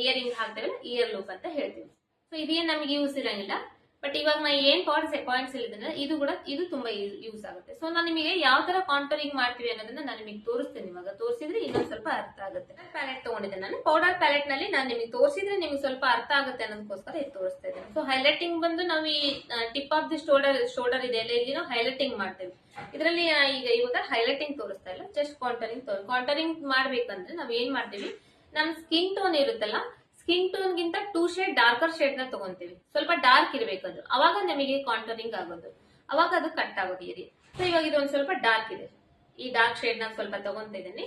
ಇಯರಿಂಗ್ ಹಾಕ್ತೇವೆ, ಇಯರ್ ಲೂಪ್ ಅಂತ ಹೇಳ್ತೀವಿ. ಸೊ ಇದೇನ್ ನಮಗೆ ಯೂಸ್ ಇರಂಗಿಲ್ಲ, ಬಟ್ ಇವಾಗ ನಾ ಏನ್ ಪಾಯಿಂಟ್ಸ್ ಹೇಳಿದ್ರೆ ಇದು ತುಂಬಾ ಯೂಸ್ ಆಗುತ್ತೆ. ಸೊ ನಾನು ನಿಮಗೆ ಯಾವ ತರ ಕಾಂಟೋರಿಂಗ್ ಮಾಡ್ತೀವಿ ಅನ್ನೋದನ್ನ ನಾನು ನಿಮಗೆ ತೋರಿಸ್ತೇನೆ. ಇವಾಗ ತೋರಿಸಿದ್ರೆ ಇನ್ನೊಂದ್ ಸ್ವಲ್ಪ ಅರ್ಥ ಆಗುತ್ತೆ. ಪ್ಯಾಲೆಟ್ ತಗೊಂಡಿದ್ದೆ ನಾನು, ಪೌಡರ್ ಪ್ಯಾಲೆಟ್ ನಲ್ಲಿ ನಾನು ನಿಮಗೆ ತೋರಿಸಿದ್ರೆ ನಿಮ್ಗೆ ಸ್ವಲ್ಪ ಅರ್ಥ ಆಗುತ್ತೆ ಅನ್ನೋದಕ್ಕೋಸ್ಕರ ಇದು ತೋರಿಸ್ತಾ ಇದ್ದೇನೆ. ಸೊ ಹೈಲೈಟಿಂಗ್ ಬಂದು ನಾವು ಈ ಟಿಪ್ ಆಫ್ ದಿ ಶೋಲ್ಡರ್ ಇದೆ ಅಲ್ಲ, ಇಲ್ಲಿ ನಾವು ಹೈಲೈಟಿಂಗ್ ಮಾಡ್ತೇವೆ. ಇದರಲ್ಲಿ ಇವಾಗ ಹೈಲೈಟಿಂಗ್ ತೋರಿಸ್ತಾ ಇಲ್ಲ, ಜಸ್ಟ್ ಕಾಂಟೋರಿಂಗ್ ಮಾಡ್ಬೇಕಂದ್ರೆ ನಾವ್ ಏನ್ ಮಾಡ್ತೀವಿ, ನಮ್ ಸ್ಕಿನ್ ಟೋನ್ ಇರುತ್ತಲ್ಲ, ಸ್ಕಿನ್ ಟೋನ್ ಗಿಂತ 2 ಶೇಡ್ ಡಾರ್ಕರ್ ಶೇಡ್ ನ ತಗೊಂತೀವಿ. ಸ್ವಲ್ಪ ಡಾರ್ಕ್ ಇರ್ಬೇಕದು, ಅವಾಗ ನಮಗೆ ಕಾಂಟೋರಿಂಗ್ ಆಗೋದು, ಅವಾಗ ಅದು ಕಟ್ ಆಗೋದು ಈ ರೀತಿ. ಸೊ ಇವಾಗ ಇದು ಒಂದ್ ಸ್ವಲ್ಪ ಡಾರ್ಕ್ ಇದೆ, ಈ ಡಾರ್ಕ್ ಶೇಡ್ ನ ಸ್ವಲ್ಪ ತಗೊಂತ ಇದ್ದೀನಿ.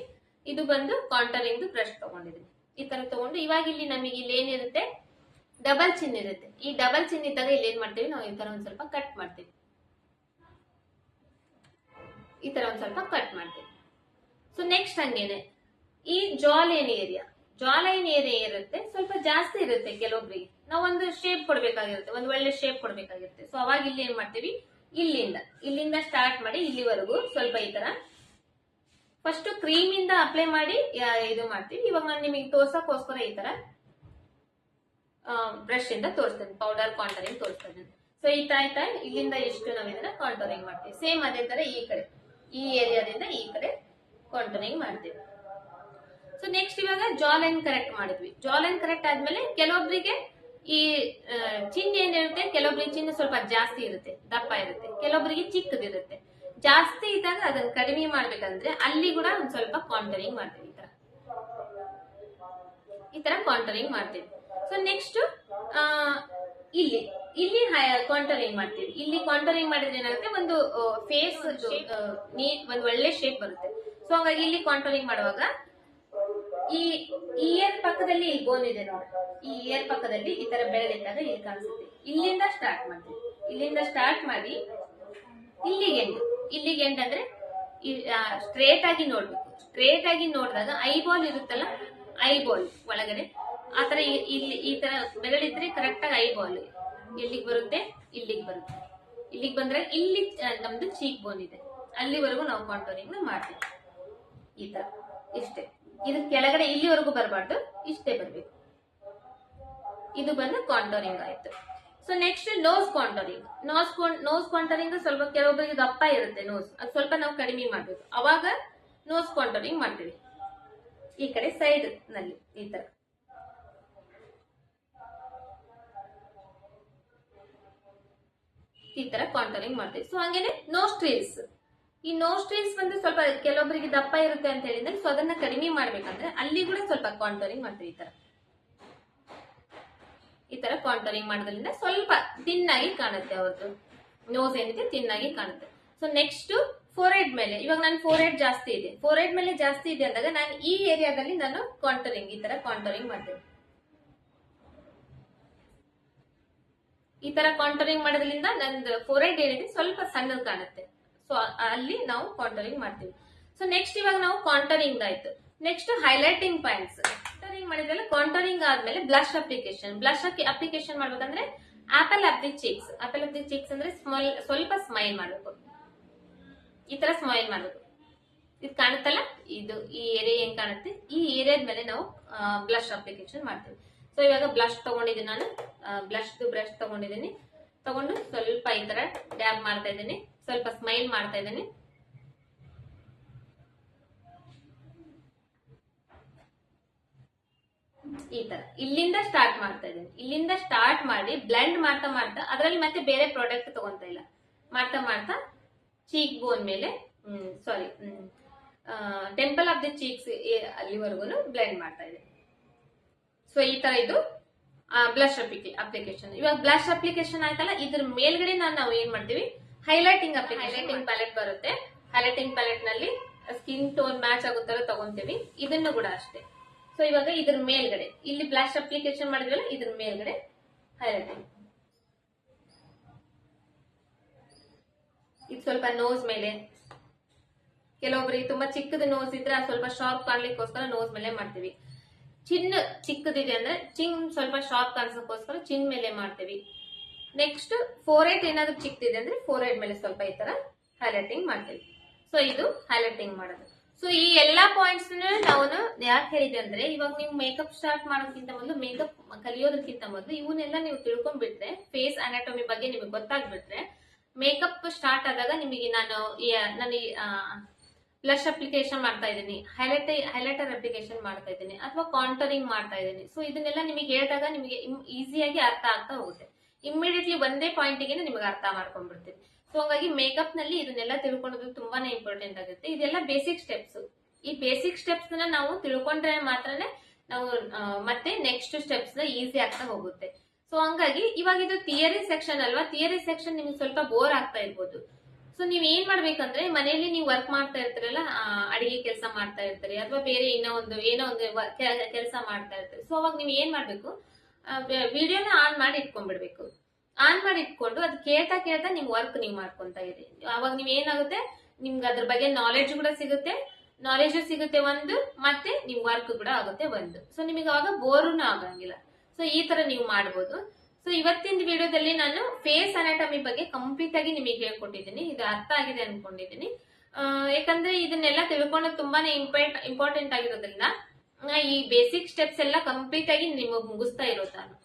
ಇದು ಬಂದು ಕಾಂಟೋರಿಂಗ್ ಬ್ರಷ್ ತಗೊಂಡಿದ್ದೀನಿ. ಈ ತರ ತಗೊಂಡು ಇವಾಗ ಇಲ್ಲಿ ನಮಗೆ ಇಲ್ಲಿ ಏನಿರುತ್ತೆ, ಡಬಲ್ ಚಿನ್ ಇರುತ್ತೆ. ಈ ಡಬಲ್ ಚಿನ್ ಇದ್ದಾಗ ಇಲ್ಲಿ ಏನ್ ಮಾಡ್ತೀವಿ, ನಾವು ಈ ತರ ಒಂದ್ ಸ್ವಲ್ಪ ಕಟ್ ಮಾಡ್ತೀವಿ. ಈ ತರ ಒಂದ್ ಸ್ವಲ್ಪ ಕಟ್ ಮಾಡ್ತೀವಿ. ಸೊ ನೆಕ್ಸ್ಟ್ ಹಂಗೇನೆ ಈ ಜಾ ಲೈನ್ ಏರಿಯಾ ಇರುತ್ತೆ, ಸ್ವಲ್ಪ ಜಾಸ್ತಿ ಇರುತ್ತೆ ಕೆಲವೊಬ್ರಿಗೆ. ನಾವು ಒಂದು ಶೇಪ್ ಕೊಡ್ಬೇಕಾಗಿರುತ್ತೆ, ಒಂದು ಒಳ್ಳೆ ಶೇಪ್ ಕೊಡ್ಬೇಕಾಗಿರುತ್ತೆ. ಸೊ ಅವಾಗ ಇಲ್ಲಿ ಏನ್ ಮಾಡ್ತೀವಿ, ಇಲ್ಲಿಂದ ಸ್ಟಾರ್ಟ್ ಮಾಡಿ ಇಲ್ಲಿವರೆಗೂ ಸ್ವಲ್ಪ ಈ ತರ ಫಸ್ಟ್ ಕ್ರೀಮ್ ಇಂದ ಅಪ್ಲೈ ಮಾಡಿ ಇದು ಮಾಡ್ತೀವಿ. ಇವಾಗ ನಾನು ನಿಮಗೆ ತೋರ್ಸಕ್ಕೋಸ್ಕರ ಈ ತರ ಬ್ರಷ್ ಇಂದ ತೋರಿಸ್ತೇನೆ, ಪೌಡರ್ ಕಾಂಟೋರಿಂಗ್ ತೋರಿಸ್ತಾ ಇದ್ದೇನೆ. ಸೊ ಆಯ್ತಾ, ಇಲ್ಲಿಂದ ಎಷ್ಟು ನಾವು ಇದನ್ನ ಕಾಂಟೋರಿಂಗ್ ಮಾಡ್ತೀವಿ. ಸೇಮ್ ಅದೇ ತರ ಈ ಕಡೆ, ಈ ಏರಿಯಾದಿಂದ ಈ ಕಡೆ ಕಾಂಟೋರಿಂಗ್ ಮಾಡ್ತೀವಿ. ಸೊ ನೆಕ್ಸ್ಟ್ ಇವಾಗ ಜಾ ಲೈನ್ ಕರೆಕ್ಟ್ ಮಾಡಿದ್ವಿ. ಜಾ ಲೈನ್ ಕರೆಕ್ಟ್ ಆದ್ಮೇಲೆ ಕೆಲವೊಬ್ಬರಿಗೆ ಈ ಚಿನ್ ಏನಿರುತ್ತೆ, ಕೆಲವೊಬ್ಬರಿಗೆ ಚಿನ್ನ ಸ್ವಲ್ಪ ಜಾಸ್ತಿ ಇರುತ್ತೆ, ದಪ್ಪ ಇರುತ್ತೆ, ಕೆಲವೊಬ್ಬರಿಗೆ ಚಿಕ್ಕದಿರುತ್ತೆ. ಜಾಸ್ತಿ ಇದ್ದಾಗ ಅದನ್ನ ಕಡಿಮೆ ಮಾಡ್ಬೇಕಂದ್ರೆ ಅಲ್ಲಿ ಕೂಡ ಒಂದ್ ಸ್ವಲ್ಪ ಕಾಂಟೋರಿಂಗ್ ಮಾಡ್ತೀವಿ. ಈ ತರ ಕಾಂಟೋರಿಂಗ್ ಮಾಡ್ತೀವಿ. ಸೊ ನೆಕ್ಸ್ಟ್ ಇಲ್ಲಿ ಕಾಂಟೋರಿಂಗ್ ಮಾಡ್ತೀವಿ. ಇಲ್ಲಿ ಕಾಂಟೋರಿಂಗ್ ಮಾಡಿದ್ರೆ ಏನಾಗುತ್ತೆ, ಒಂದು ಫೇಸ್ ಒಂದು ಒಳ್ಳೆ ಶೇಪ್ ಬರುತ್ತೆ. ಸೊ ಹಾಗಾಗಿ ಇಲ್ಲಿ ಕಾಂಟೋರಿಂಗ್ ಮಾಡುವಾಗ ಈ ಇಯರ್ ಪಕ್ಕದಲ್ಲಿ ಇಲ್ಲಿ ಬೋನ್ ಇದೆ ನೋಡಿ, ಈ ಇಯರ್ ಪಕ್ಕದಲ್ಲಿ ಈ ತರ ಬೆಳೆದಿದ್ದಾಗ ಇಲ್ಲಿ ಕಾಣಿಸುತ್ತೆ. ಇಲ್ಲಿಂದ ಸ್ಟಾರ್ಟ್ ಮಾಡ್ತೀವಿ. ಇಲ್ಲಿಂದ ಸ್ಟಾರ್ಟ್ ಮಾಡಿ ಇಲ್ಲಿಗೆ ಎಂಡ್ ಅಂದ್ರೆ ಸ್ಟ್ರೇಟ್ ಆಗಿ ನೋಡ್ಬೇಕು. ಸ್ಟ್ರೇಟ್ ಆಗಿ ನೋಡಿದಾಗ ಐಬಾಲ್ ಇರುತ್ತಲ್ಲ, ಐಬಾಲ್ ಒಳಗಡೆ ಆತರ ಇಲ್ಲಿ ಈ ತರ ಬೆರಳಿದ್ರೆ ಕರೆಕ್ಟ್ ಆಗಿ ಐಬಾಲ್ ಎಲ್ಲಿಗೆ ಬರುತ್ತೆ, ಇಲ್ಲಿಗೆ ಬರುತ್ತೆ. ಇಲ್ಲಿಗೆ ಬಂದ್ರೆ ಇಲ್ಲಿ ನಮ್ದು ಚೀಕ್ ಬೋನ್ ಇದೆ, ಅಲ್ಲಿವರೆಗೂ ನಾವು ಕಾಂಟೋರಿಂಗ್ ಮಾಡ್ತೀವಿ. ಈ ತರ ಇಷ್ಟೇ, ಇದು ಕೆಳಗಡೆ ಇಲ್ಲಿವರೆಗೂ ಬರಬಾರ್ದು, ಇಷ್ಟೇ ಬರ್ಬೇಕು. ಇದು ಬಂದು ಕಾಂಟೋರಿಂಗ್ ಆಯ್ತು. So next nose contouring. Nose contouring ಸ್ವಲ್ಪ ಕೆಲವೊಬ್ಬರಿಗೆ ದಪ್ಪ ಇರುತ್ತೆ ನೋಸ್, ಅದು ಸ್ವಲ್ಪ ನಾವು ಕಡಿಮೆ ಮಾಡ್ಬೇಕು, ಅವಾಗ ನೋಸ್ ಕಾಂಟೋರಿಂಗ್ ಮಾಡ್ತೀವಿ. ಈ ಕಡೆ ಸೈಡ್ ನಲ್ಲಿ ಈ ತರ ಕಾಂಟೋರಿಂಗ್ ಮಾಡ್ತೀವಿ. ಸೊ ಹಂಗೇನೆ ನೋಸ್ಟ್ರಿಲ್ಸ್. ಈ ನೋಸ್ಟ್ರಿಲ್ಸ್ ಬಂದು ಸ್ವಲ್ಪ ಕೆಲವೊಬ್ಬರಿಗೆ ದಪ್ಪ ಇರುತ್ತೆ ಅಂತ ಹೇಳಿದ್ರೆ, ಸೊ ಅದನ್ನ ಕಡಿಮೆ ಮಾಡ್ಬೇಕಂದ್ರೆ ಅಲ್ಲಿ ಕೂಡ ಸ್ವಲ್ಪ ಕಾಂಟೋರಿಂಗ್ ಮಾಡ್ತೀವಿ. ಈ ತರ ಕಾಂಟೋರಿಂಗ್ ಮಾಡೋದ್ರಿಂದ ಸ್ವಲ್ಪ ತಿನ್ನಾಗಿ ಕಾಣುತ್ತೆ, ಅವ್ರದ್ದು ನೋಸ್ ಏನಿದೆ ತಿನ್ನಾಗಿ ಕಾಣುತ್ತೆ. ಸೊ ನೆಕ್ಸ್ಟ್ ಫೋರ್ಹೆಡ್ ಮೇಲೆ, ಇವಾಗ ನನ್ನ ಫೋರ್ಹೆಡ್ ಜಾಸ್ತಿ ಇದೆ, ಫೋರ್ಹೆಡ್ ಮೇಲೆ ಜಾಸ್ತಿ ಇದೆ ಅಂದಾಗ ನಾನು ಈ ಏರಿಯಾದಲ್ಲಿ ನಾನು ಕಾಂಟೋರಿಂಗ್ ಈ ತರ ಕಾಂಟೋರಿಂಗ್ ಮಾಡ್ತೇನೆ. ಈ ತರ ಕಾಂಟೋರಿಂಗ್ ಮಾಡೋದ್ರಿಂದ ನಂದು ಫೋರ್ಹೆಡ್ ಏನಿದೆ ಸ್ವಲ್ಪ ಸಣ್ಣದು ಕಾಣುತ್ತೆ. ಸೊ ಅಲ್ಲಿ ನಾವು ಕಾಂಟೋರಿಂಗ್ ಮಾಡ್ತೀವಿ. ಸೊ ನೆಕ್ಸ್ಟ್ ಇವಾಗ ನಾವು ಕಾಂಟೋರಿಂಗ್ ಆಯ್ತು. Next highlighting points. ಕಾಂಟೋರಿಂಗ್ ಮಾಡಿದ್ಮೇಲೆ, ಕಾಂಟೋರಿಂಗ್ ಆದ್ಮೇಲೆ ಬ್ಲಶ್ ಅಪ್ಲಿಕೇಶನ್ ಮಾಡ್ಬೇಕಂದ್ರೆ apple of the cheeks. Apple of the cheeks ಅಂದ್ರೆ ಸ್ವಲ್ಪ ಸ್ಮೈಲ್ ಮಾಡ್ಬೇಕು, ಈ ತರ ಸ್ಮೈಲ್ ಮಾಡ್ಬೇಕು. ಇದು ಕಾಣುತ್ತಲ್ಲ, ಇದು ಈ ಏರಿಯಾ ಏನ್ ಕಾಣುತ್ತೆ, ಈ ಏರಿಯಾದ ಮೇಲೆ ನಾವು ಬ್ಲಶ್ ಅಪ್ಲಿಕೇಶನ್ ಮಾಡ್ತೀವಿ. ಸೊ ಇವಾಗ ಬ್ಲಶ್ ತಗೊಂಡಿದ್ದೀನಿ ನಾನು, ಬ್ಲಶ್ ಬ್ರಷ್ ತಗೊಂಡಿದ್ದೀನಿ. ತಗೊಂಡು ಸ್ವಲ್ಪ ಈ ತರ ಡ್ಯಾಬ್ ಮಾಡ್ತಾ ಇದ್ದೀನಿ, ಸ್ವಲ್ಪ ಸ್ಮೈಲ್ ಮಾಡ್ತಾ ಇದ್ದೀನಿ. ಈ ತರ ಇಲ್ಲಿಂದ ಸ್ಟಾರ್ಟ್ ಮಾಡ್ತಾ ಇದ್ದೀನಿ. ಇಲ್ಲಿಂದ ಸ್ಟಾರ್ಟ್ ಮಾಡಿ ಬ್ಲೆಂಡ್ ಮಾಡ್ತಾ ಮಾಡ್ತಾ ಅದರಲ್ಲಿ ಮತ್ತೆ ಬೇರೆ ಪ್ರಾಡಕ್ಟ್ ತಗೊಂತ ಇಲ್ಲ, ಮಾಡ್ತಾ ಮಾಡ್ತಾ ಚೀಕ್ ಬೋನ್ ಮೇಲೆ ಸಾರಿ ಟೆಂಪಲ್ ಆಫ್ ದಿ ಚೀಕ್ಸ್ ಅಲ್ಲಿವರೆಗೂ ಬ್ಲೆಂಡ್ ಮಾಡ್ತಾ ಇದೆ. ಸೊ ಈ ತರ ಇದು ಬ್ಲಶ್ ಅಪ್ಲಿಕೇಶನ್. ಇವಾಗ ಬ್ಲಶ್ ಅಪ್ಲಿಕೇಶನ್ ಆಯ್ತಲ್ಲ, ಇದ್ರ ಮೇಲ್ಗಡೆ ನಾವು ಏನ್ ಮಾಡ್ತೀವಿ, ಹೈಲೈಟಿಂಗ್ ಪ್ಯಾಲೆಟ್ ಬರುತ್ತೆ. ಹೈಲೈಟಿಂಗ್ ಪ್ಯಾಲೆಟ್ ನಲ್ಲಿ ಸ್ಕಿನ್ ಟೋನ್ ಮ್ಯಾಚ್ ಆಗೋ ತರ ತಗೊಂತೀವಿ. ಇದನ್ನು ಕೂಡ ಅಷ್ಟೇ. ಸೊ ಇವಾಗ ಇದ್ರ ಮೇಲ್ಗಡೆ ಇಲ್ಲಿ ಬ್ಲಶ್ ಅಪ್ಲಿಕೇಶನ್ ಮಾಡಿದ್ವಲ್ಲ, ಇದ್ರ ಮೇಲ್ಗಡೆ ಹೈಲೈಟಿಂಗ್. ಇದು ಸ್ವಲ್ಪ ನೋಸ್ ಮೇಲೆ, ಕೆಲವೊಬ್ಬರಿಗೆ ತುಂಬಾ ಚಿಕ್ಕದ ನೋಸ್ ಇದ್ರೆ ಸ್ವಲ್ಪ ಶಾರ್ಪ್ ಕಾಣ್ಲಿಕ್ಕೋಸ್ಕರ ನೋಸ್ ಮೇಲೆ ಮಾಡ್ತೀವಿ. ಚಿನ್ ಚಿಕ್ಕದಿದೆ ಅಂದ್ರೆ ಚಿನ್ ಸ್ವಲ್ಪ ಶಾರ್ಪ್ ಕಾಣಿಸೋಕೋಸ್ಕರ ಚಿನ್ ಮೇಲೆ ಮಾಡ್ತೀವಿ. ನೆಕ್ಸ್ಟ್ ಫೋರ್ಹೆಡ್ ಏನಾದ್ರು ಚಿಕ್ಕದಿದೆ ಅಂದ್ರೆ ಫೋರ್ಹೆಡ್ ಮೇಲೆ ಸ್ವಲ್ಪ ಈ ತರ ಹೈಲೈಟಿಂಗ್ ಮಾಡ್ತೀವಿ. ಸೊ ಇದು ಹೈಲೈಟಿಂಗ್ ಮಾಡೋದು. ಸೊ ಈ ಎಲ್ಲಾ ಪಾಯಿಂಟ್ಸ್ ನಾವು ಯಾಕೆ ಹೇಳಿದೆ ಅಂದ್ರೆ, ಇವಾಗ ನೀವು ಮೇಕಪ್ ಸ್ಟಾರ್ಟ್ ಮಾಡೋದಕ್ಕಿಂತ ಮೊದಲು, ಮೇಕಪ್ ಕಲಿಯೋದಕ್ಕಿಂತ ಮೊದಲು ಇವನ್ನೆಲ್ಲ ನೀವು ತಿಳ್ಕೊಂಡ್ಬಿಟ್ರೆ, ಫೇಸ್ ಅನಾಟಮಿ ಬಗ್ಗೆ ನಿಮಗೆ ಗೊತ್ತಾಗ್ಬಿಟ್ರೆ, ಮೇಕಪ್ ಸ್ಟಾರ್ಟ್ ಆದಾಗ ನಿಮಗೆ ನಾನು ಬ್ಲಶ್ ಅಪ್ಲಿಕೇಶನ್ ಮಾಡ್ತಾ ಇದ್ದೀನಿ, ಹೈಲೈಟರ್ ಅಪ್ಲಿಕೇಶನ್ ಮಾಡ್ತಾ ಇದ್ದೀನಿ, ಅಥವಾ ಕಾಂಟರಿಂಗ್ ಮಾಡ್ತಾ ಇದ್ದೀನಿ. ಸೊ ಇದನ್ನೆಲ್ಲ ನಿಮಗೆ ಹೇಳಿದಾಗ ನಿಮಗೆ ಈಸಿಯಾಗಿ ಅರ್ಥ ಆಗ್ತಾ ಹೋಗುತ್ತೆ. ಇಮಿಡಿಯೇಟ್ಲಿ ಒಂದೇ ಪಾಯಿಂಟ್ಗೆ ನಿಮಗೆ ಅರ್ಥ ಮಾಡ್ಕೊಂಡ್ಬಿಡ್ತೀವಿ. ಸೊ ಹಾಗಾಗಿ ಮೇಕಪ್ ನಲ್ಲಿ ಇದನ್ನೆಲ್ಲ ತಿಳ್ಕೊಳ್ಳೋದು ತುಂಬಾನೇ ಇಂಪಾರ್ಟೆಂಟ್ ಆಗುತ್ತೆ. ಇದೆಲ್ಲ ಬೇಸಿಕ್ ಸ್ಟೆಪ್ಸ್. ಈ ಬೇಸಿಕ್ ಸ್ಟೆಪ್ಸ್ ನಾವು ತಿಳ್ಕೊಂಡ್ರೆ ಮಾತ್ರನೇ ನಾವು ಮತ್ತೆ ನೆಕ್ಸ್ಟ್ ಸ್ಟೆಪ್ಸ್ ಈಸಿ ಆಗ್ತಾ ಹೋಗುತ್ತೆ. ಸೊ ಹಂಗಾಗಿ ಇವಾಗ ಇದು ಥಿಯರಿ ಸೆಕ್ಷನ್ ಅಲ್ವಾ, ಥಿಯರಿ ಸೆಕ್ಷನ್ ನಿಮ್ಗೆ ಸ್ವಲ್ಪ ಬೋರ್ ಆಗ್ತಾ ಇರ್ಬೋದು. ಸೊ ನೀವ್ ಏನ್ ಮಾಡ್ಬೇಕಂದ್ರೆ, ಮನೆಯಲ್ಲಿ ನೀವು ವರ್ಕ್ ಮಾಡ್ತಾ ಇರ್ತೀರಲ್ಲ, ಅಡಿಗೆ ಕೆಲಸ ಮಾಡ್ತಾ ಇರ್ತೀರಿ ಅಥವಾ ಬೇರೆ ಏನೋ ಒಂದು ಕೆಲಸ ಮಾಡ್ತಾ ಇರ್ತೀರಿ. ಸೊ ಅವಾಗ ನೀವ್ ಏನ್ ಮಾಡ್ಬೇಕು, ವಿಡಿಯೋನ ಆನ್ ಮಾಡಿ ಇಟ್ಕೊಂಡ್ಬಿಡ್ಬೇಕು. ಆನ್ ಮಾಡಿ ಇಟ್ಕೊಂಡು ಅದು ಕೇಳ್ತಾ ಕೇಳ್ತಾ ನಿಮ್ ವರ್ಕ್ ನೀವು ಮಾಡ್ಕೊಂತ ಇರಿ. ಅವಾಗ ನೀವ್ ಏನಾಗುತ್ತೆ, ನಿಮ್ಗೆ ಅದ್ರ ಬಗ್ಗೆ ನಾಲೆಡ್ಜ್ ಕೂಡ ಸಿಗುತ್ತೆ ಒಂದು, ಮತ್ತೆ ನಿಮ್ ವರ್ಕ್ ಕೂಡ ಆಗುತ್ತೆ ಒಂದು. ಸೊ ನಿಮಗೆ ಅವಾಗ ಬೋರ್ನು ಆಗಂಗಿಲ್ಲ. ಸೊ ಈ ತರ ನೀವು ಮಾಡ್ಬೋದು. ಸೊ ಇವತ್ತಿನ ವಿಡಿಯೋದಲ್ಲಿ ನಾನು ಫೇಸ್ ಅನಾಟಮಿ ಬಗ್ಗೆ ಕಂಪ್ಲೀಟ್ ಆಗಿ ನಿಮಗೆ ಹೇಳ್ಕೊಟ್ಟಿದ್ದೀನಿ. ಇದು ಅರ್ಥ ಆಗಿದೆ ಅನ್ಕೊಂಡಿದ್ದೀನಿ. ಯಾಕಂದ್ರೆ ಇದನ್ನೆಲ್ಲ ತಿಳ್ಕೊಳ್ಳೋದು ತುಂಬಾನೇ ಇಂಪಾರ್ಟೆಂಟ್ ಆಗಿರೋದ್ರಿಂದ ಈ ಬೇಸಿಕ್ ಸ್ಟೆಪ್ಸ್ ಎಲ್ಲ ಕಂಪ್ಲೀಟ್ ಆಗಿ ನಿಮಗೆ ಮುಗಿಸ್ತಾ ಇರೋದು ನಾನು.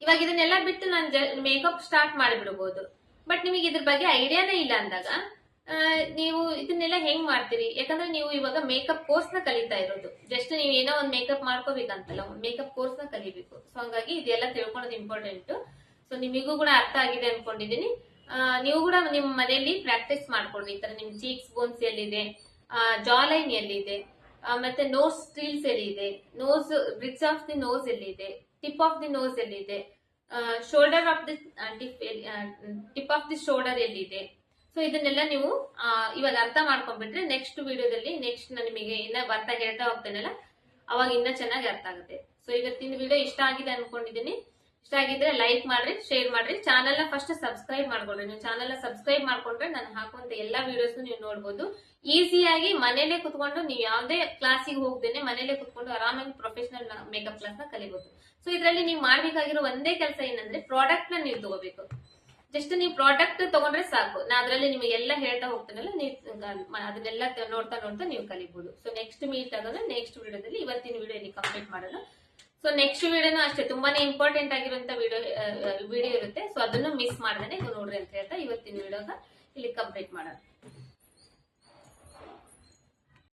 ಇವಾಗ ಇದನ್ನೆಲ್ಲ ಬಿಟ್ಟು ನಾನು ಮೇಕಪ್ ಸ್ಟಾರ್ಟ್ ಮಾಡಿಬಿಡ್ಬೋದು. ಬಟ್ ನಿಮಗೆ ಇದ್ರ ಬಗ್ಗೆ ಐಡಿಯಾನೇ ಇಲ್ಲ ಅಂದಾಗ ನೀವು ಇದನ್ನೆಲ್ಲ ಹೆಂಗ್ ಮಾಡ್ತೀರಿ? ಯಾಕಂದ್ರೆ ನೀವು ಇವಾಗ ಮೇಕಪ್ ಕೋರ್ಸ್ ನ ಕಲಿತಾ ಇರೋದು. ಜಸ್ಟ್ ನೀವು ಏನೋ ಒಂದ್ ಮೇಕಪ್ ಮಾಡ್ಕೋಬೇಕಂತಲ್ಲ, ಒಂದ್ ಮೇಕಪ್ ಕೋರ್ಸ್ ನ ಕಲಿಬೇಕು. ಸೊ ಹಂಗಾಗಿ ಇದೆಲ್ಲ ತಿಳ್ಕೊಳ್ಳೋದು ಇಂಪಾರ್ಟೆಂಟ್. ಸೊ ನಿಮಗೂ ಕೂಡ ಅರ್ಥ ಆಗಿದೆ ಅನ್ಕೊಂಡಿದೀನಿ. ನೀವು ಕೂಡ ನಿಮ್ ಮನೆಯಲ್ಲಿ ಪ್ರಾಕ್ಟೀಸ್ ಮಾಡ್ಕೊಡ್ರಿ. ಈ ತರ ನಿಮ್ ಚೀಕ್ಸ್ ಬೋನ್ಸ್ ಎಲ್ಲಿದೆ, ಜಾ ಲೈನ್ ಎಲ್ಲಿದೆ, ಮತ್ತೆ ನೋಸ್ ಸ್ಟೀಲ್ಸ್ ಎಲ್ಲಿದೆ, nose bridge of the nose ಎಲ್ಲಿದೆ, ಟಿಪ್ ಆಫ್ ದಿ ನೋಸ್ ಎಲ್ಲಿದೆ, shoulder of the tip of the shoulder ಎಲ್ಲಿದೆ. ಸೊ ಇದನ್ನೆಲ್ಲ ನೀವು ಇವಾಗ ಅರ್ಥ ಮಾಡ್ಕೊಂಡ್ಬಿಟ್ರೆ ನೆಕ್ಸ್ಟ್ ವಿಡಿಯೋದಲ್ಲಿ ನಾನು ನಿಮಗೆ ಇನ್ನ ಬರ್ತಾ ಹೇಳ್ತಾ ಹೋಗ್ತೇನಲ್ಲ, ಅವಾಗ ಇನ್ನ ಚೆನ್ನಾಗಿ ಅರ್ಥ ಆಗುತ್ತೆ. ಸೊ ಇವತ್ತಿನ ವಿಡಿಯೋ ಇಷ್ಟ ಆಗಿದೆ ಅನ್ಕೊಂಡಿದ್ದೀನಿ. ಇಷ್ಟ ಆಗಿದ್ರೆ ಲೈಕ್ ಮಾಡ್ರಿ, ಶೇರ್ ಮಾಡ್ರಿ. ಚಾನಲ್ ನ ಫಸ್ಟ್ ಸಬ್ಸ್ಕ್ರೈಬ್ ಮಾಡ್ಕೊಡ್ರಿ. ನೀವು ಚಾನಲ್ ನ ಸಬ್ಸ್ಕ್ರೈಬ್ ಮಾಡ್ಕೊಂಡ್ರೆ ನಾನು ಹಾಕುವಂತ ಎಲ್ಲಾ ವಿಡಿಯೋಸ್ ನೀವು ನೋಡ್ಬೋದು. ಈಸಿಯಾಗಿ ಮನೇಲೆ ಕುತ್ಕೊಂಡು ನೀವು ಯಾವ್ದೇ ಕ್ಲಾಸಿಗೆ ಹೋಗ್ದೇನೆ ಮನೇಲೆ ಕುತ್ಕೊಂಡು ಆರಾಮಾಗಿ ಪ್ರೊಫೆಷನಲ್ ಮೇಕಪ್ ಕ್ಲಾಸ್ ನ ಕಲಿಬಹುದು. ಸೊ ಇದರಲ್ಲಿ ನೀವು ಮಾಡ್ಬೇಕಾಗಿರೋ ಒಂದೇ ಕೆಲಸ ಏನಂದ್ರೆ, ಪ್ರಾಡಕ್ಟ್ ನ ನೀವು ತಗೋಬೇಕು. ಜಸ್ಟ್ ನೀವು ಪ್ರಾಡಕ್ಟ್ ತಗೊಂಡ್ರೆ ಸಾಕು. ನಾ ಅದ್ರಲ್ಲಿ ನಿಮಗೆ ಎಲ್ಲ ಹೇಳ್ತಾ ಹೋಗ್ತಾನಲ್ಲ, ನೀವು ಅದನ್ನೆಲ್ಲ ನೋಡ್ತಾ ನೀವು ಕಲಿಬಹುದು. ಸೊ ನೆಕ್ಸ್ಟ್ ಮೀಟ್ ಆಗೋಣ ನೆಕ್ಸ್ಟ್ ವಿಡಿಯೋದಲ್ಲಿ. ಇವತ್ತಿನ ವಿಡಿಯೋ ಇಲ್ಲಿ ಕಂಪ್ಲೀಟ್ ಮಾಡೋಣ. ಸೊ ನೆಕ್ಸ್ಟ್ ವಿಡಿಯೋನು ಅಷ್ಟೇ ತುಂಬಾನೇ ಇಂಪಾರ್ಟೆಂಟ್ ಆಗಿರುವಂತ ವಿಡಿಯೋ ಇರುತ್ತೆ. ಸೊ ಅದನ್ನು ಮಿಸ್ ಮಾಡ್ದೇನೆ ನೋಡ್ರಿ ಅಂತ ಹೇಳ್ತಾ ಇವತ್ತಿನ ವಿಡಿಯೋಗ ಇಲ್ಲಿ ಕಂಪ್ಲೀಟ್ ಮಾಡೋಣ.